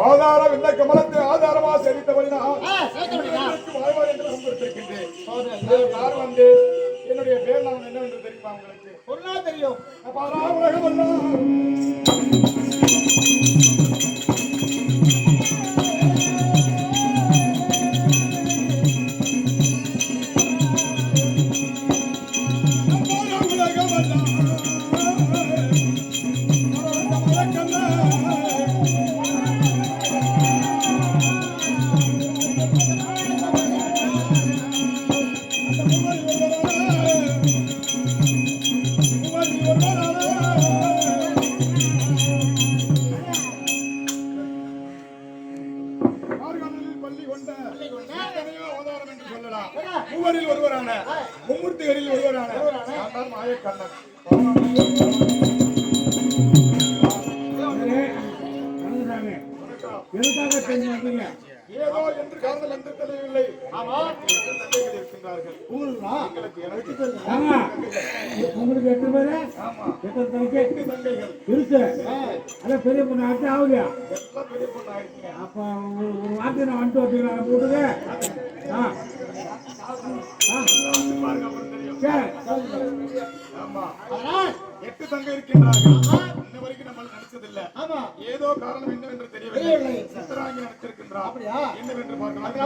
ஆதாரம் இந்த கமலத்தை ஆதாரமா செலுத்தபடினால் யார் வந்து என்னுடைய பேர் நான் என்னவென்று தெரியுமா உங்களுக்கு? சொன்னா தெரியும். மூவரில் ஒருவரான மும்மூர்த்திகளில் ஒருவரான மாயக்கண்ணன். ஏதோ என்று காரணம் என்று தெரியவில்லை. இருக்கின்றார்கள். உங்களுக்கு 8 பேரு? எத்தனை தங்கைகள் இருக்கு? அதான் பெரிய பொண்ணு ஆச்சு ஆகுதியா? அப்ப ஒரு வார்த்தை நான் வந்துட்டு வச்சுக்கிறேன் வீட்டுக்கு. எட்டு தங்கை இருக்கின்றார்கள். இன்ன வரைக்கும் நம்ம நினைச்சதில்லை. ஏதோ காரணம் என்னவென்று தெரியவில்லை. சித்தராங்கி நினைச்சிருக்கின்றார். என்னவென்று பார்க்கலாம்.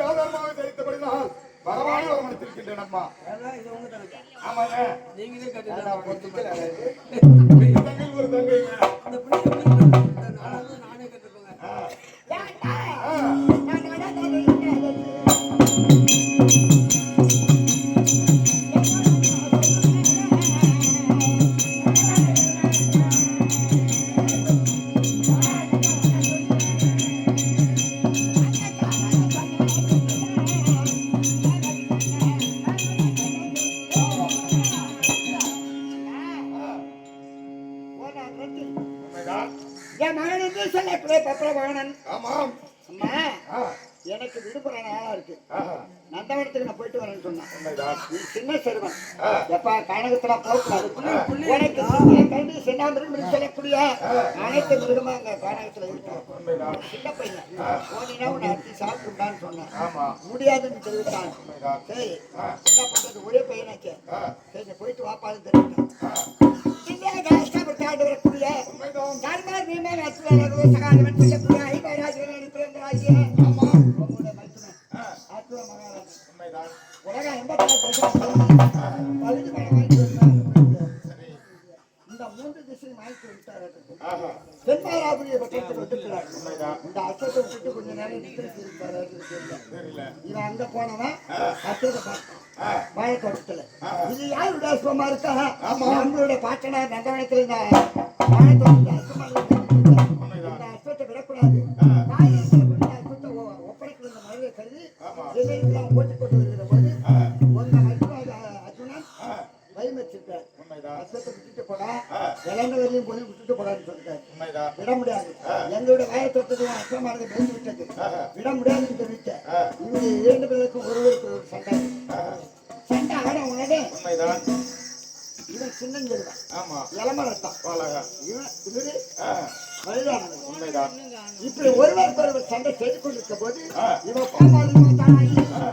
ஆதாரமாக தெரிவித்தபடினால் வரவான வரமளித்திருக்கின்றேன் அம்மா. ஆமாங்க, நீங்களே தங்கை ஒரு தங்கை நானே கட்டுப்பேங்க. தந்தை பத்ரவாணன். ஆமாம். அம்மா ஆ, எனக்கு விடுபுற நாளா இருக்கு. ஆஹா, நந்தவனத்துக்கு நான் போயிட்டு வரேன்னு சொன்னேன். உண்மைதான். நீ சின்ன சிறுவன். ஆ, எப்பா கானகத்துல போகக்கூடாது. உனக்கு சின்ன கண்டி சென்னாமிருகம் சொல்லக்கூடிய அனைத்து மிருகமா அங்க கானகத்துல இருக்கு. உண்மைதான். சின்ன பையன் போனீங்கன்னா உன்னை அத்தி சாப்பிட்டுட்டான்னு சொன்னேன். ஆமா, முடியாதுன்னு தெரிவித்தான். உண்மைதான். சரி என்ன பண்றது, ஒரே பையனாச்சே. ஆ, சரி நீ போயிட்டு வாப்பான்னு தெரிவித்தான். சின்ன கஷ்டப்பட்டு ஆண்டு வரக்கூடிய உண்மைதான். தர்மர் நீமே நச்சுவரகு சகாதவன் சொல்லக்கூடிய ஐபராஜன் பிறந்தராஜ்ய ஆமா, உங்களுடைய மைத்துனன் ஆ, அற்புத மகாராஜன். உண்மைதான். உலகம் எந்த பகுதி மரம் வாங்கி வந்தார். சரி. இந்த 3 திசையும் வாங்கி விட்டார். ஆஹா, தென்மாராபுரிய பட்டணத்துக்கு வந்துக்கிறார். உண்மைதான். இந்த அச்சத்தை விட்டுட்டு கொஞ்ச நேரம் நிறுத்தி இருப்பாரு. தெரியல. இவன் அங்க போனவன் அச்சத்தை பார்த்தான். ஆ, வாழை தோட்டத்துல இது யாருடைய அசுவமா இருக்கா? ஆமா. நம்மளுடைய பாட்டனார் நந்தவனத்துல இந்த வாழை தோட்டத்துல அசுவமா இந்த அசுவத்தை விடக்கூடாது. காயத்துல கொண்டு அசுவத்தை ஒப்படைக்கிற இந்த மழையை கருதி ஆமா. எல்லாம் ஓட்டி கொண்டு வருகிற போது ஆ, உங்க மருத்துவ அர்ஜுனன் ஆ, பயமச்சிருக்கார். உண்மைதான். அசுவத்தை விட்டுட்டு போடா, ஆ, இளந்த வரையும் போய் விட்டுட்டு போடான்னு சொல்லிட்டாரு. உண்மைதான். விட முடியாது. எங்களுடைய வாழை தோட்டத்துக்கு அசுவமானது பேசி விட்டது. ஆஹா, விட முடியாதுன்னு தெரிவித்த ஆ, இவங்க 2 பேருக்கும் ஒருவருக்கு ஒரு சண்டை. ஆஹா, சண்டை ஆட உடனே உண்மைதான். இவன் சின்னஞ்சிருவான், ஆமா, இளமரத்தான். அழகா. இவரு ஆ, வயதானவன். உண்மைதான். இப்படி ஒருவருக்கு ஒருவர் சண்டை செய்து கொண்டிருக்க போது ஆ, இவன் பாமாலி தானாகி ஆ,